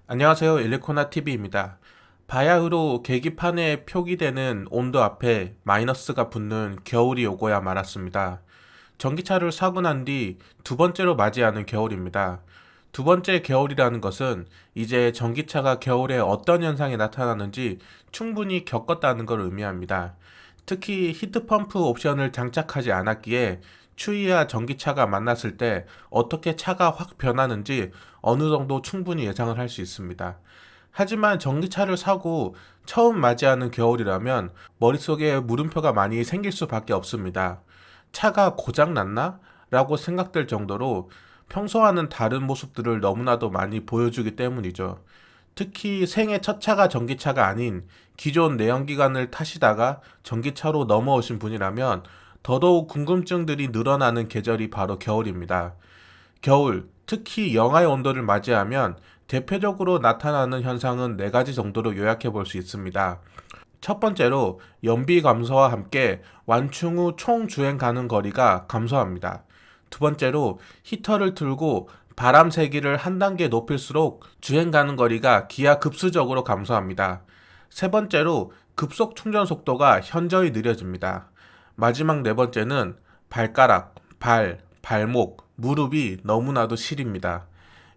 안녕하세요. 일리코나TV입니다. 바야흐로 계기판에 표기되는 온도 앞에 마이너스가 붙는 겨울이 오고야 말았습니다. 전기차를 사고 난 뒤 두 번째로 맞이하는 겨울입니다. 두 번째 겨울이라는 것은 이제 전기차가 겨울에 어떤 현상이 나타나는지 충분히 겪었다는 걸 의미합니다. 특히 히트펌프 옵션을 장착하지 않았기에 추위와 전기차가 만났을 때 어떻게 차가 확 변하는지 어느 정도 충분히 예상을 할 수 있습니다. 하지만 전기차를 사고 처음 맞이하는 겨울이라면 머릿속에 물음표가 많이 생길 수밖에 없습니다. 차가 고장 났나? 라고 생각될 정도로 평소와는 다른 모습들을 너무나도 많이 보여주기 때문이죠. 특히 생애 첫 차가 전기차가 아닌 기존 내연기관을 타시다가 전기차로 넘어오신 분이라면 더더욱 궁금증들이 늘어나는 계절이 바로 겨울입니다. 겨울, 특히 영하의 온도를 맞이하면 대표적으로 나타나는 현상은 네 가지 정도로 요약해 볼 수 있습니다. 첫 번째로 연비 감소와 함께 완충 후 총 주행 가능 거리가 감소합니다. 두 번째로 히터를 틀고 바람 세기를 한 단계 높일수록 주행 가능 거리가 기하급수적으로 감소합니다. 세 번째로 급속 충전 속도가 현저히 느려집니다. 마지막 네 번째는 발가락, 발목, 무릎이 너무나도 시립니다.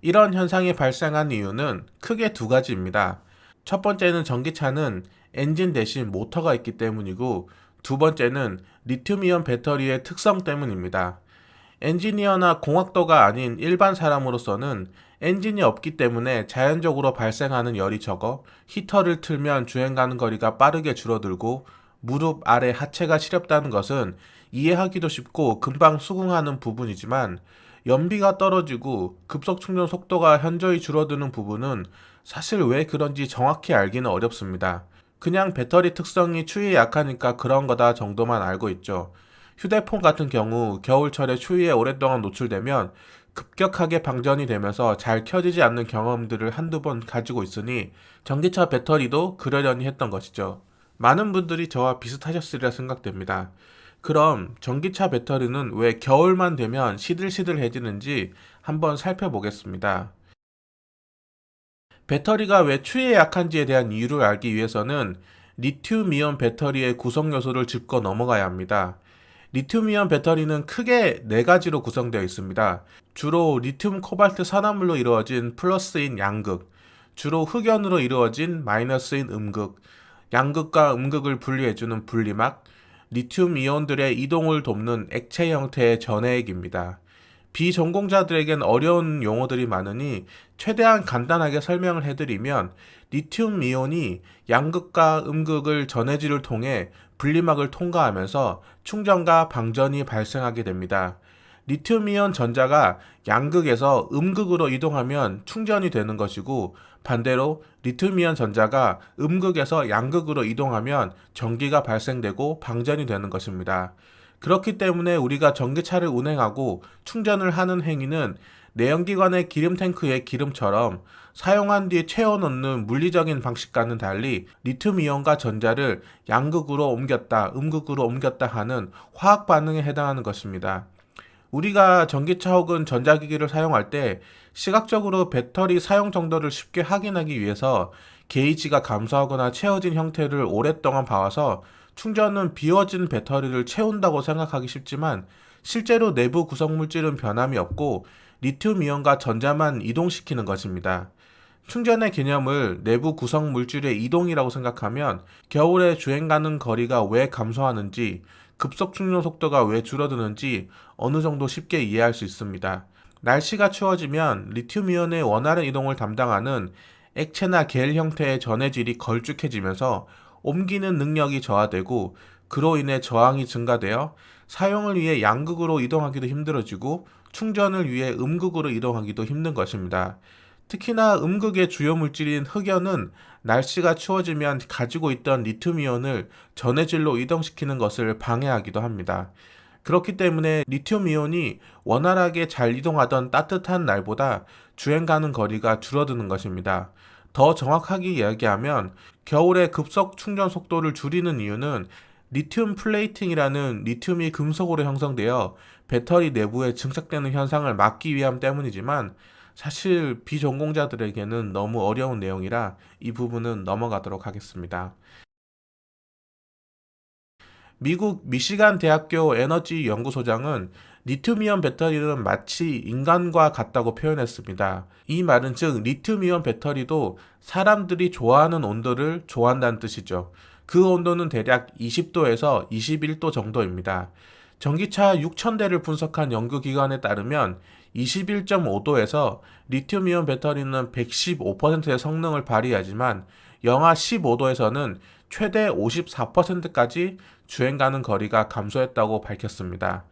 이런 현상이 발생한 이유는 크게 두 가지입니다. 첫 번째는 전기차는 엔진 대신 모터가 있기 때문이고, 두 번째는 리튬이온 배터리의 특성 때문입니다. 엔지니어나 공학도가 아닌 일반 사람으로서는 엔진이 없기 때문에 자연적으로 발생하는 열이 적어 히터를 틀면 주행 가는 거리가 빠르게 줄어들고 무릎 아래 하체가 시렵다는 것은 이해하기도 쉽고 금방 수긍하는 부분이지만, 연비가 떨어지고 급속 충전 속도가 현저히 줄어드는 부분은 사실 왜 그런지 정확히 알기는 어렵습니다. 그냥 배터리 특성이 추위에 약하니까 그런 거다 정도만 알고 있죠. 휴대폰 같은 경우 겨울철에 추위에 오랫동안 노출되면 급격하게 방전이 되면서 잘 켜지지 않는 경험들을 한두 번 가지고 있으니 전기차 배터리도 그러려니 했던 것이죠. 많은 분들이 저와 비슷하셨으리라 생각됩니다. 그럼 전기차 배터리는 왜 겨울만 되면 시들시들해지는지 한번 살펴보겠습니다. 배터리가 왜 추위에 약한지에 대한 이유를 알기 위해서는 리튬이온 배터리의 구성 요소를 짚고 넘어가야 합니다. 리튬이온 배터리는 크게 네 가지로 구성되어 있습니다. 주로 리튬 코발트 산화물로 이루어진 플러스인 양극, 주로 흑연으로 이루어진 마이너스인 음극, 양극과 음극을 분리해주는 분리막, 리튬 이온들의 이동을 돕는 액체 형태의 전해액입니다. 비전공자들에겐 어려운 용어들이 많으니 최대한 간단하게 설명을 해드리면, 리튬 이온이 양극과 음극을 전해질을 통해 분리막을 통과하면서 충전과 방전이 발생하게 됩니다. 리튬 이온 전자가 양극에서 음극으로 이동하면 충전이 되는 것이고, 반대로 리튬 이온 전자가 음극에서 양극으로 이동하면 전기가 발생되고 방전이 되는 것입니다. 그렇기 때문에 우리가 전기차를 운행하고 충전을 하는 행위는 내연기관의 기름 탱크의 기름처럼 사용한 뒤 채워넣는 물리적인 방식과는 달리 리튬이온과 전자를 양극으로 옮겼다, 음극으로 옮겼다 하는 화학 반응에 해당하는 것입니다. 우리가 전기차 혹은 전자기기를 사용할 때 시각적으로 배터리 사용 정도를 쉽게 확인하기 위해서 게이지가 감소하거나 채워진 형태를 오랫동안 봐와서 충전은 비워진 배터리를 채운다고 생각하기 쉽지만, 실제로 내부 구성 물질은 변함이 없고 리튬이온과 전자만 이동시키는 것입니다. 충전의 개념을 내부 구성 물질의 이동이라고 생각하면 겨울에 주행 가는 거리가 왜 감소하는지, 급속 충전 속도가 왜 줄어드는지 어느 정도 쉽게 이해할 수 있습니다. 날씨가 추워지면 리튬이온의 원활한 이동을 담당하는 액체나 겔 형태의 전해질이 걸쭉해지면서 옮기는 능력이 저하되고, 그로 인해 저항이 증가되어 사용을 위해 양극으로 이동하기도 힘들어지고 충전을 위해 음극으로 이동하기도 힘든 것입니다. 특히나 음극의 주요 물질인 흑연은 날씨가 추워지면 가지고 있던 리튬이온을 전해질로 이동시키는 것을 방해하기도 합니다. 그렇기 때문에 리튬이온이 원활하게 잘 이동하던 따뜻한 날보다 주행 가는 거리가 줄어드는 것입니다. 더 정확하게 이야기하면 겨울에 급속 충전 속도를 줄이는 이유는 리튬 플레이팅이라는 리튬이 금속으로 형성되어 배터리 내부에 증착되는 현상을 막기 위함 때문이지만 사실 비전공자들에게는 너무 어려운 내용이라 이 부분은 넘어가도록 하겠습니다. 미국 미시간 대학교 에너지 연구소장은 리튬이온 배터리는 마치 인간과 같다고 표현했습니다. 이 말은 즉 리튬이온 배터리도 사람들이 좋아하는 온도를 좋아한다는 뜻이죠. 그 온도는 대략 20도에서 21도 정도입니다. 전기차 6,000대를 분석한 연구기관에 따르면 21.5도에서 리튬이온 배터리는 115%의 성능을 발휘하지만 영하 15도에서는 최대 54%까지 주행 가는 거리가 감소했다고 밝혔습니다.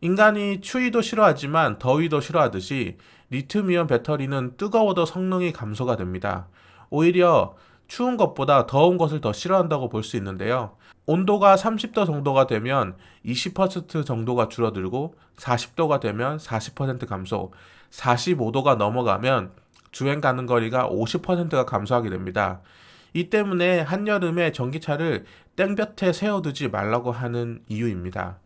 인간이 추위도 싫어하지만 더위도 싫어하듯이 리튬이온 배터리는 뜨거워도 성능이 감소가 됩니다. 오히려 추운 것보다 더운 것을 더 싫어한다고 볼 수 있는데요. 온도가 30도 정도가 되면 20% 정도가 줄어들고 40도가 되면 40% 감소, 45도가 넘어가면 주행 가는 거리가 50%가 감소하게 됩니다. 이 때문에 한여름에 전기차를 땡볕에 세워두지 말라고 하는 이유입니다.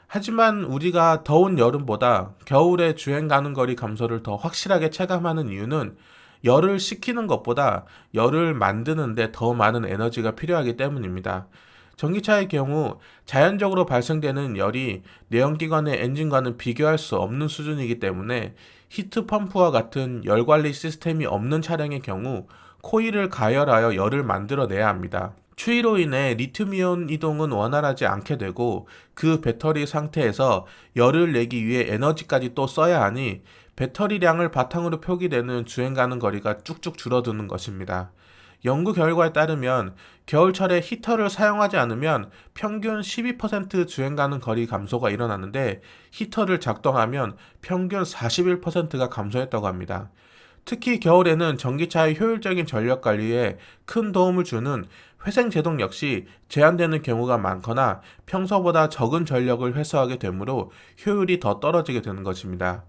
하지만 우리가 더운 여름보다 겨울에 주행 가는 거리 감소를 더 확실하게 체감하는 이유는 열을 식히는 것보다 열을 만드는데 더 많은 에너지가 필요하기 때문입니다. 전기차의 경우 자연적으로 발생되는 열이 내연기관의 엔진과는 비교할 수 없는 수준이기 때문에 히트펌프와 같은 열 관리 시스템이 없는 차량의 경우 코일을 가열하여 열을 만들어내야 합니다. 추위로 인해 리튬이온 이동은 원활하지 않게 되고 그 배터리 상태에서 열을 내기 위해 에너지까지 또 써야 하니 배터리량을 바탕으로 표기되는 주행 가는 거리가 쭉쭉 줄어드는 것입니다. 연구 결과에 따르면 겨울철에 히터를 사용하지 않으면 평균 12% 주행 가는 거리 감소가 일어나는데 히터를 작동하면 평균 41%가 감소했다고 합니다. 특히 겨울에는 전기차의 효율적인 전력 관리에 큰 도움을 주는 회생 제동 역시 제한되는 경우가 많거나 평소보다 적은 전력을 회수하게 되므로 효율이 더 떨어지게 되는 것입니다.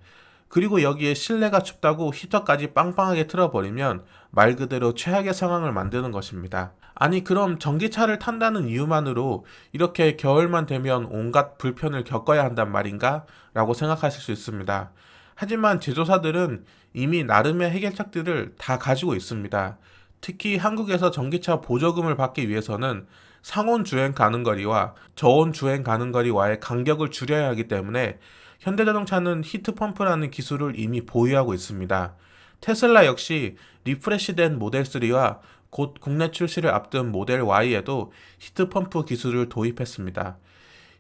그리고 여기에 실내가 춥다고 히터까지 빵빵하게 틀어버리면 말 그대로 최악의 상황을 만드는 것입니다. 아니 그럼 전기차를 탄다는 이유만으로 이렇게 겨울만 되면 온갖 불편을 겪어야 한단 말인가? 라고 생각하실 수 있습니다. 하지만 제조사들은 이미 나름의 해결책들을 다 가지고 있습니다. 특히 한국에서 전기차 보조금을 받기 위해서는 상온 주행 가는 거리와 저온 주행 가는 거리와의 간격을 줄여야 하기 때문에 현대자동차는 히트펌프라는 기술을 이미 보유하고 있습니다. 테슬라 역시 리프레시된 모델 3와 곧 국내 출시를 앞둔 모델 Y에도 히트펌프 기술을 도입했습니다.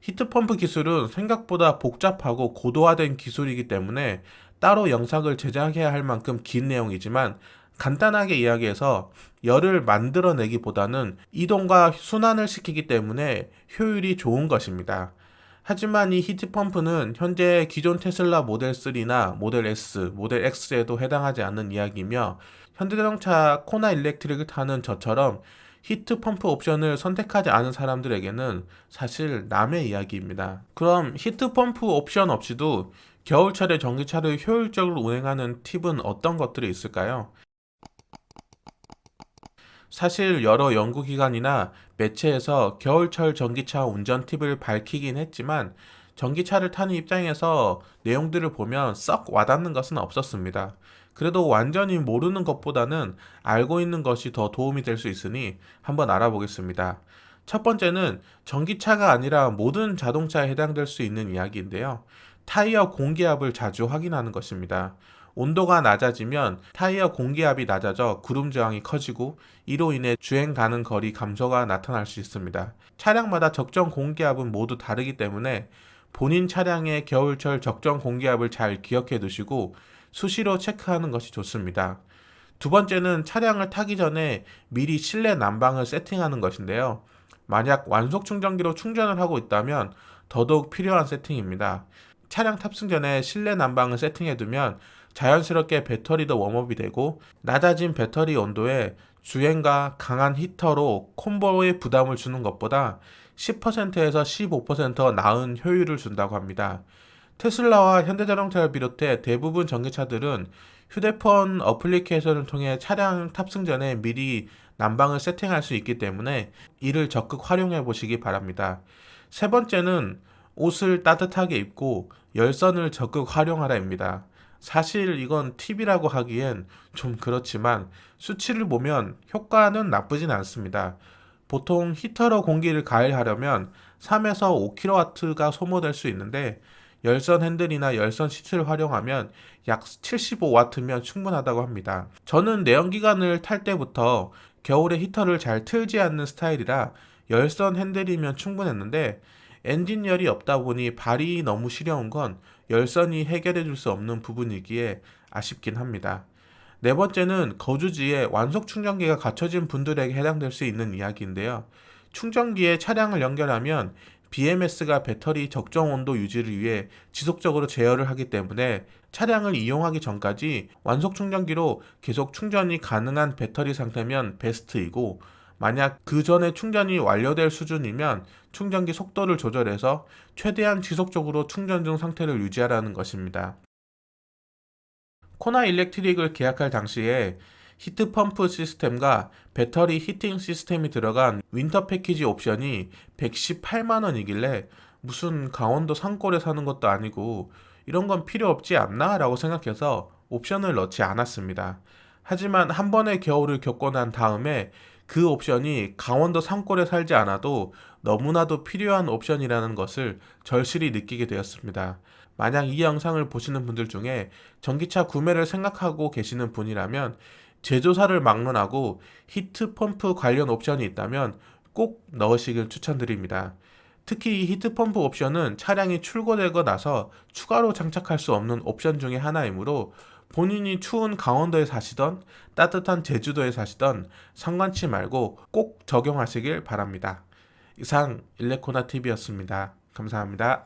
히트펌프 기술은 생각보다 복잡하고 고도화된 기술이기 때문에 따로 영상을 제작해야 할 만큼 긴 내용이지만 간단하게 이야기해서 열을 만들어내기보다는 이동과 순환을 시키기 때문에 효율이 좋은 것입니다. 하지만 이 히트펌프는 현재 기존 테슬라 모델 3나 모델 S, 모델 X에도 해당하지 않는 이야기이며 현대자동차 코나 일렉트릭을 타는 저처럼 히트펌프 옵션을 선택하지 않은 사람들에게는 사실 남의 이야기입니다. 그럼 히트펌프 옵션 없이도 겨울철에 전기차를 효율적으로 운행하는 팁은 어떤 것들이 있을까요? 사실 여러 연구기관이나 매체에서 겨울철 전기차 운전 팁을 밝히긴 했지만 전기차를 타는 입장에서 내용들을 보면 썩 와닿는 것은 없었습니다. 그래도 완전히 모르는 것보다는 알고 있는 것이 더 도움이 될 수 있으니 한번 알아보겠습니다. 첫 번째는 전기차가 아니라 모든 자동차에 해당될 수 있는 이야기인데요. 타이어 공기압을 자주 확인하는 것입니다. 온도가 낮아지면 타이어 공기압이 낮아져 구름 저항이 커지고 이로 인해 주행 가는 거리 감소가 나타날 수 있습니다. 차량마다 적정 공기압은 모두 다르기 때문에 본인 차량의 겨울철 적정 공기압을 잘 기억해 두시고 수시로 체크하는 것이 좋습니다. 두 번째는 차량을 타기 전에 미리 실내 난방을 세팅하는 것인데요. 만약 완속 충전기로 충전을 하고 있다면 더더욱 필요한 세팅입니다. 차량 탑승 전에 실내 난방을 세팅해두면 자연스럽게 배터리도 웜업이 되고 낮아진 배터리 온도에 주행과 강한 히터로 콤보의 부담을 주는 것보다 10%에서 15% 나은 효율을 준다고 합니다. 테슬라와 현대자동차를 비롯해 대부분 전기차들은 휴대폰 어플리케이션을 통해 차량 탑승 전에 미리 난방을 세팅할 수 있기 때문에 이를 적극 활용해 보시기 바랍니다. 세 번째는 옷을 따뜻하게 입고 열선을 적극 활용하라입니다. 사실 이건 팁이라고 하기엔 좀 그렇지만 수치를 보면 효과는 나쁘진 않습니다. 보통 히터로 공기를 가열하려면 3에서 5kW가 소모될 수 있는데 열선 핸들이나 열선 시트를 활용하면 약 75W면 충분하다고 합니다. 저는 내연기관을 탈 때부터 겨울에 히터를 잘 틀지 않는 스타일이라 열선 핸들이면 충분했는데 엔진열이 없다 보니 발이 너무 시려운 건 열선이 해결해 줄 수 없는 부분이기에 아쉽긴 합니다. 네 번째는 거주지에 완속 충전기가 갖춰진 분들에게 해당될 수 있는 이야기인데요. 충전기에 차량을 연결하면 BMS가 배터리 적정 온도 유지를 위해 지속적으로 제어를 하기 때문에 차량을 이용하기 전까지 완속 충전기로 계속 충전이 가능한 배터리 상태면 베스트이고, 만약 그 전에 충전이 완료될 수준이면 충전기 속도를 조절해서 최대한 지속적으로 충전 중 상태를 유지하라는 것입니다. 코나 일렉트릭을 계약할 당시에 히트 펌프 시스템과 배터리 히팅 시스템이 들어간 윈터 패키지 옵션이 118만 원이길래 무슨 강원도 산골에 사는 것도 아니고 이런 건 필요 없지 않나? 라고 생각해서 옵션을 넣지 않았습니다. 하지만 한 번의 겨울을 겪고 난 다음에 그 옵션이 강원도 산골에 살지 않아도 너무나도 필요한 옵션이라는 것을 절실히 느끼게 되었습니다. 만약 이 영상을 보시는 분들 중에 전기차 구매를 생각하고 계시는 분이라면 제조사를 막론하고 히트펌프 관련 옵션이 있다면 꼭 넣으시길 추천드립니다. 특히 이 히트펌프 옵션은 차량이 출고되고 나서 추가로 장착할 수 없는 옵션 중에 하나이므로 본인이 추운 강원도에 사시던 따뜻한 제주도에 사시던 상관치 말고 꼭 적용하시길 바랍니다. 이상 일레코나TV였습니다. 감사합니다.